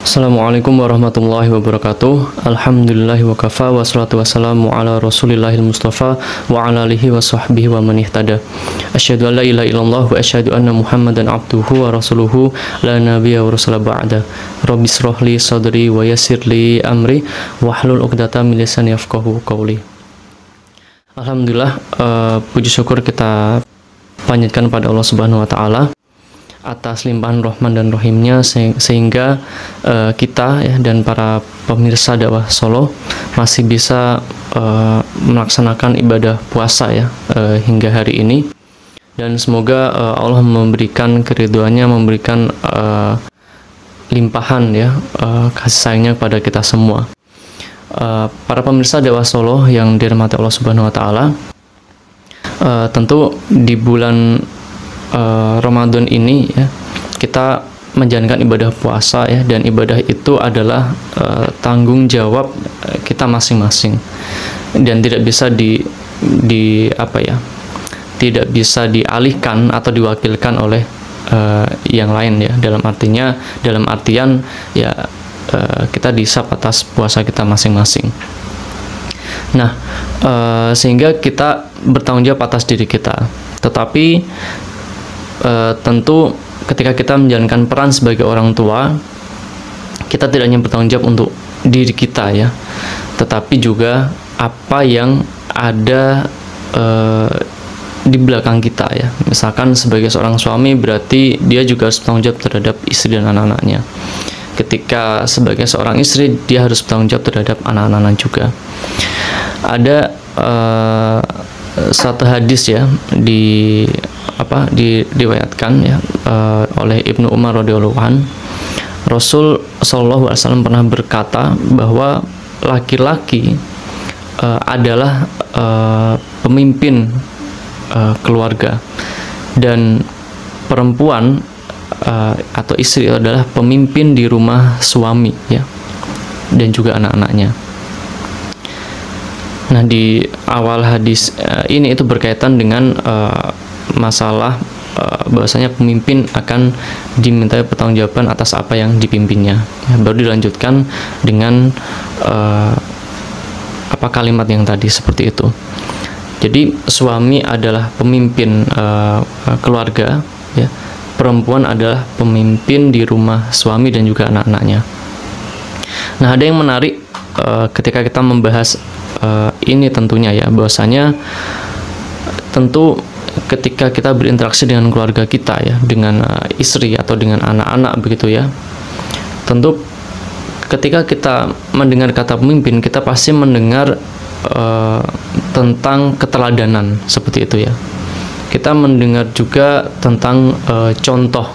Assalamualaikum warahmatullahi wabarakatuh. Alhamdulillahi wa kafa wassalatu wassalamu ala rasulillahil mustafa wa ala alihi wa sahbihi wa man ihtada. Asyhadu an la ilaha illallah wa asyhadu anna muhammadan abduhu wa rasuluhu la nabiyya wa rasula ba'da. Rabbi shrah li sadri wa yassir li amri wahlul 'uqdatam min lisani yafqahu qawli. Alhamdulillah, puji syukur kita panjatkan pada Allah Subhanahu wa taala atas limpahan rahman dan rahimnya sehingga kita ya dan para pemirsa dakwah Solo masih bisa melaksanakan ibadah puasa ya hingga hari ini, dan semoga Allah memberikan keridhoannya, memberikan limpahan ya kasih sayangnya kepada kita semua. Para pemirsa dakwah Solo yang dirahmati Allah Subhanahu wa taala, tentu di bulan Ramadan ini ya kita menjalankan ibadah puasa ya, dan ibadah itu adalah tanggung jawab kita masing-masing dan tidak bisa tidak bisa dialihkan atau diwakilkan oleh yang lain ya, dalam artian ya kita dihisab atas puasa kita masing-masing. Nah, sehingga kita bertanggung jawab atas diri kita. Tetapi tentu ketika kita menjalankan peran sebagai orang tua, kita tidak hanya bertanggung jawab untuk diri kita ya, tetapi juga apa yang ada di belakang kita ya. Misalkan sebagai seorang suami, berarti dia juga harus bertanggung jawab terhadap istri dan anak-anaknya. Ketika sebagai seorang istri, dia harus bertanggung jawab terhadap anak-anaknya juga. Ada satu hadis ya diriwayatkan ya oleh Ibnu Umar radhiyallahu an, Rasul sallallahu alaihi wasallam pernah berkata bahwa laki-laki adalah pemimpin keluarga, dan perempuan atau istri adalah pemimpin di rumah suami ya, dan juga anak-anaknya. Nah, di awal hadis ini itu berkaitan dengan masalah bahwasanya pemimpin akan dimintai pertanggungjawaban atas apa yang dipimpinnya. Baru dilanjutkan dengan kalimat yang tadi seperti itu. Jadi suami adalah pemimpin keluarga ya, perempuan adalah pemimpin di rumah suami dan juga anak-anaknya. Nah, ada yang menarik ketika kita membahas ini tentunya ya, bahwasanya tentu ketika kita berinteraksi dengan keluarga kita ya, dengan istri atau dengan anak-anak begitu ya, tentu ketika kita mendengar kata pemimpin, kita pasti mendengar tentang keteladanan seperti itu ya. Kita mendengar juga tentang contoh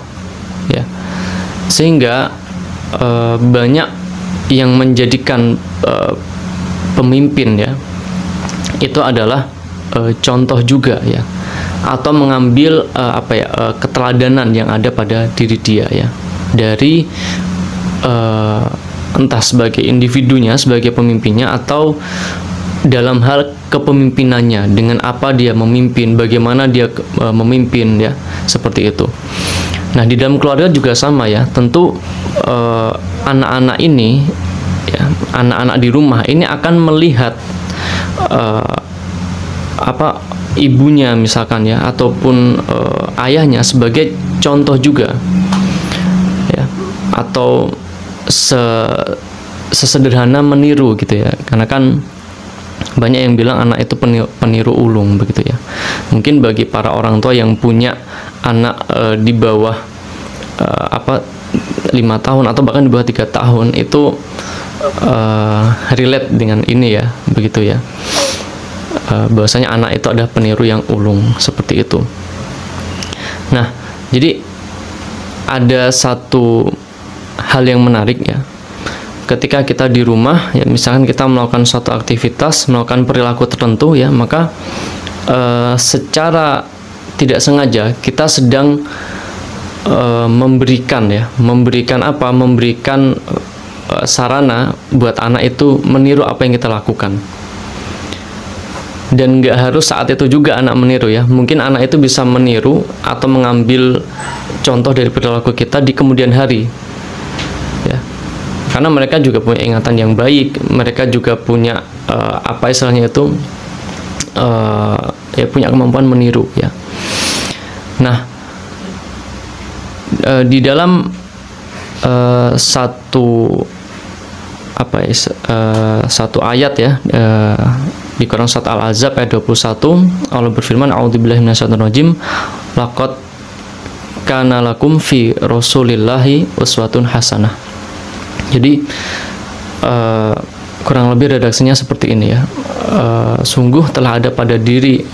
ya, sehingga banyak yang menjadikan pemimpin ya itu adalah contoh juga ya, atau mengambil keteladanan yang ada pada diri dia ya, dari entah sebagai individunya, sebagai pemimpinnya, atau dalam hal kepemimpinannya, dengan apa dia memimpin, bagaimana dia memimpin ya, seperti itu. Nah, di dalam keluarga juga sama ya, tentu anak-anak ini ya, anak-anak di rumah ini akan melihat ibunya misalkan ya, ataupun ayahnya sebagai contoh juga ya, atau sesederhana meniru gitu ya, karena kan banyak yang bilang anak itu peniru ulung begitu ya. Mungkin bagi para orang tua yang punya anak di bawah 5 tahun atau bahkan di bawah 3 tahun itu relate dengan ini ya, begitu ya, bahwasanya anak itu adalah peniru yang ulung seperti itu. Nah, jadi ada satu hal yang menarik ya, ketika kita di rumah ya, misalkan kita melakukan suatu aktivitas, melakukan perilaku tertentu ya, maka secara tidak sengaja kita sedang memberikan sarana buat anak itu meniru apa yang kita lakukan. Dan nggak harus saat itu juga anak meniru ya, mungkin anak itu bisa meniru atau mengambil contoh dari perilaku kita di kemudian hari ya. karena mereka juga punya ingatan yang baik, mereka juga punya apa istilahnya itu ya punya kemampuan meniru ya. Nah, di dalam satu ayat ya di Quran surat Al-Ahzab ayat 21, Allah berfirman, a'udzubillahi minasyaitonirrajim, laqad kana lakum fi rasulillahi uswatun hasanah. Jadi kurang lebih redaksinya seperti ini ya. Sungguh telah ada pada diri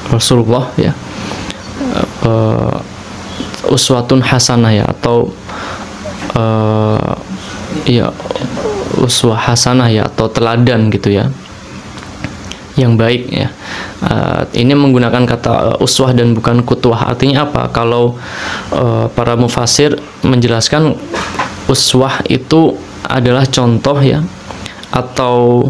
Rasulullah ya uswatun hasanah ya, atau ya uswah hasanah ya, atau teladan gitu ya, yang baik ya. Ini menggunakan kata uswah dan bukan kutwah. Artinya apa? Kalau para mufasir menjelaskan, uswah itu adalah contoh ya, atau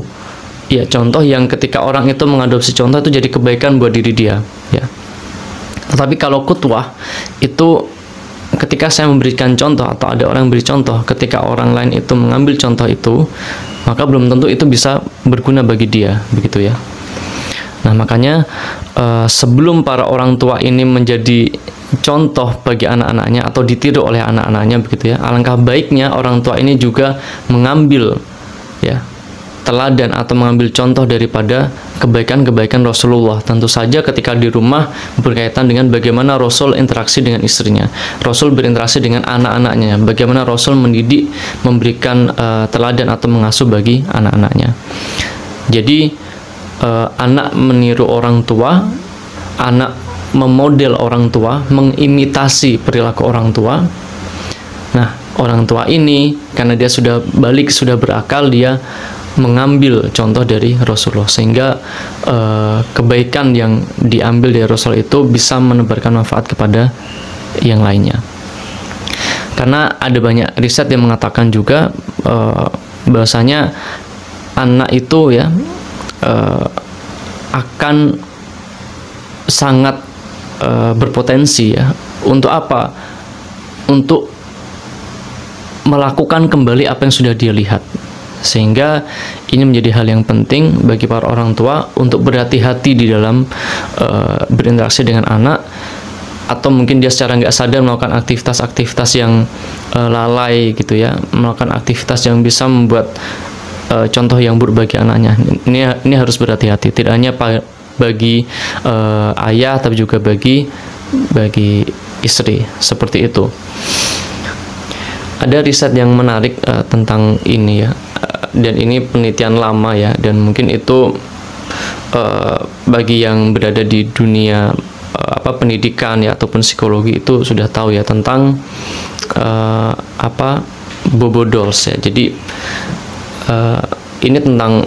ya contoh yang ketika orang itu mengadopsi contoh itu jadi kebaikan buat diri dia ya. Tetapi kalau kutwah itu ketika saya memberikan contoh atau ada orang beri contoh, ketika orang lain itu mengambil contoh itu, maka belum tentu itu bisa berguna bagi dia, begitu ya. Nah, makanya sebelum para orang tua ini menjadi contoh bagi anak-anaknya atau ditiru oleh anak-anaknya, begitu ya, alangkah baiknya orang tua ini juga mengambil ya teladan atau mengambil contoh daripada kebaikan-kebaikan Rasulullah. Tentu saja ketika di rumah berkaitan dengan bagaimana Rasul interaksi dengan istrinya, Rasul berinteraksi dengan anak-anaknya, bagaimana Rasul mendidik, memberikan teladan atau mengasuh bagi anak-anaknya. Jadi anak meniru orang tua, anak memodel orang tua, mengimitasi perilaku orang tua. Nah, orang tua ini karena dia sudah balik, sudah berakal, dia mengambil contoh dari Rasulullah, sehingga kebaikan yang diambil dari Rasul itu bisa menebarkan manfaat kepada yang lainnya. Karena ada banyak riset yang mengatakan juga bahwasanya anak itu ya akan sangat berpotensi ya untuk apa? Untuk melakukan kembali apa yang sudah dia lihat. Sehingga ini menjadi hal yang penting bagi para orang tua untuk berhati-hati di dalam berinteraksi dengan anak, atau mungkin dia secara nggak sadar melakukan aktivitas-aktivitas yang lalai gitu ya, melakukan aktivitas yang bisa membuat contoh yang buruk bagi anaknya. Ini harus berhati-hati, tidak hanya bagi ayah tapi juga bagi istri, seperti itu. Ada riset yang menarik tentang ini ya, dan ini penelitian lama ya, dan mungkin itu bagi yang berada di dunia pendidikan ya ataupun psikologi itu sudah tahu ya tentang Bobo dolls ya. Jadi ini tentang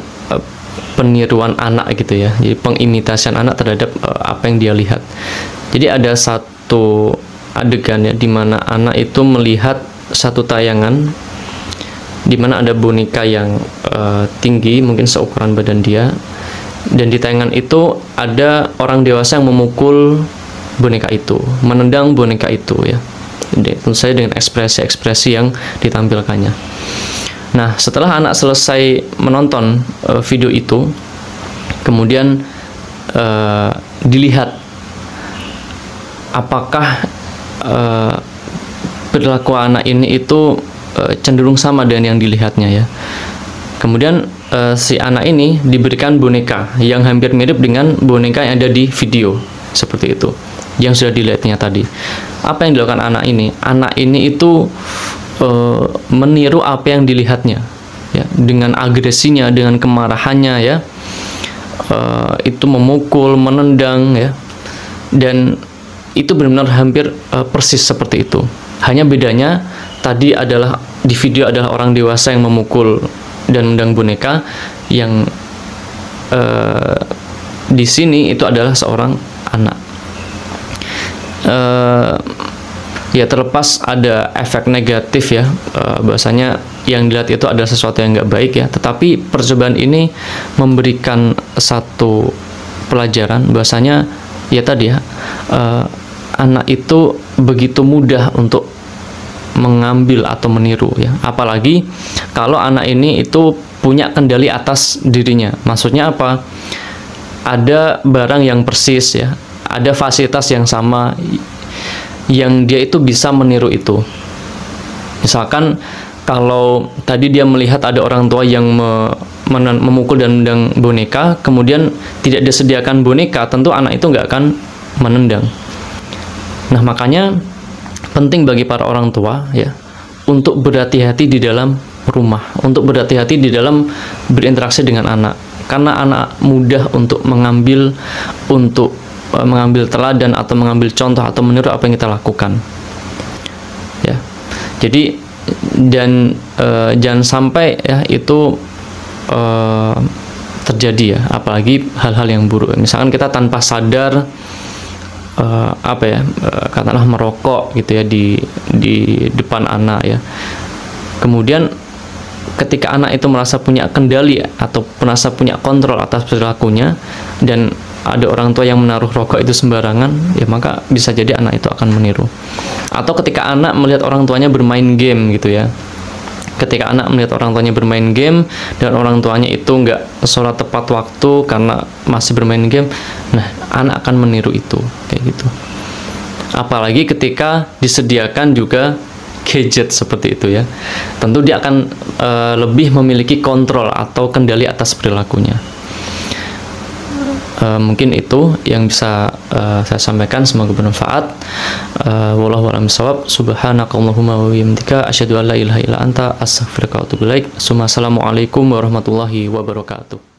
peniruan anak gitu ya, jadi pengimitasian anak terhadap apa yang dia lihat. Jadi ada satu adegan ya di mana anak itu melihat satu tayangan di mana ada boneka yang tinggi, mungkin seukuran badan dia, dan di tayangan itu ada orang dewasa yang memukul boneka itu, menendang boneka itu ya. Tentu saja dengan ekspresi-ekspresi yang ditampilkannya. Nah, setelah anak selesai menonton video itu, kemudian dilihat apakah perilaku anak ini itu cenderung sama dengan yang dilihatnya ya. Kemudian si anak ini diberikan boneka yang hampir mirip dengan boneka yang ada di video, seperti itu yang sudah dilihatnya tadi. Apa yang dilakukan anak ini? Anak ini itu meniru apa yang dilihatnya ya, dengan agresinya, dengan kemarahannya ya, itu memukul, menendang ya, dan itu benar-benar hampir persis seperti itu. Hanya bedanya tadi adalah di video adalah orang dewasa yang memukul dan menendang boneka, yang di sini itu adalah seorang anak. Ya, terlepas ada efek negatif ya, bahwasanya yang dilihat itu adalah sesuatu yang nggak baik ya, tetapi percobaan ini memberikan satu pelajaran bahwasanya ya tadi ya, anak itu begitu mudah untuk mengambil atau meniru ya. Apalagi kalau anak ini itu punya kendali atas dirinya. Maksudnya apa? Ada barang yang persis ya, ada fasilitas yang sama yang dia itu bisa meniru itu. Misalkan kalau tadi dia melihat ada orang tua yang memukul dan menendang boneka, kemudian tidak disediakan boneka, tentu anak itu nggak akan menendang. Nah, makanya penting bagi para orang tua ya untuk berhati-hati di dalam rumah, untuk berhati-hati di dalam berinteraksi dengan anak, karena anak mudah untuk mengambil teladan atau mengambil contoh atau meniru apa yang kita lakukan ya. Jadi dan jangan sampai ya itu terjadi ya, apalagi hal-hal yang buruk. Misalkan kita tanpa sadar katakanlah merokok gitu ya di depan anak ya. Kemudian ketika anak itu merasa punya kendali atau merasa punya kontrol atas perilakunya dan ada orang tua yang menaruh rokok itu sembarangan, ya maka bisa jadi anak itu akan meniru. Atau ketika anak melihat orang tuanya bermain game gitu ya. Ketika anak melihat orang tuanya bermain game dan orang tuanya itu nggak sholat tepat waktu karena masih bermain game, nah anak akan meniru itu kayak gitu. Apalagi ketika disediakan juga gadget seperti itu ya, tentu dia akan lebih memiliki kontrol atau kendali atas perilakunya. Mungkin itu yang bisa saya sampaikan, semoga bermanfaat. Wallahu a'lam bishawab. Subhanakallahumma wa bihamdika asyhadu an la ilaha illa anta astaghfiruka wa atubu ilaik. Assalamualaikum warahmatullahi wabarakatuh.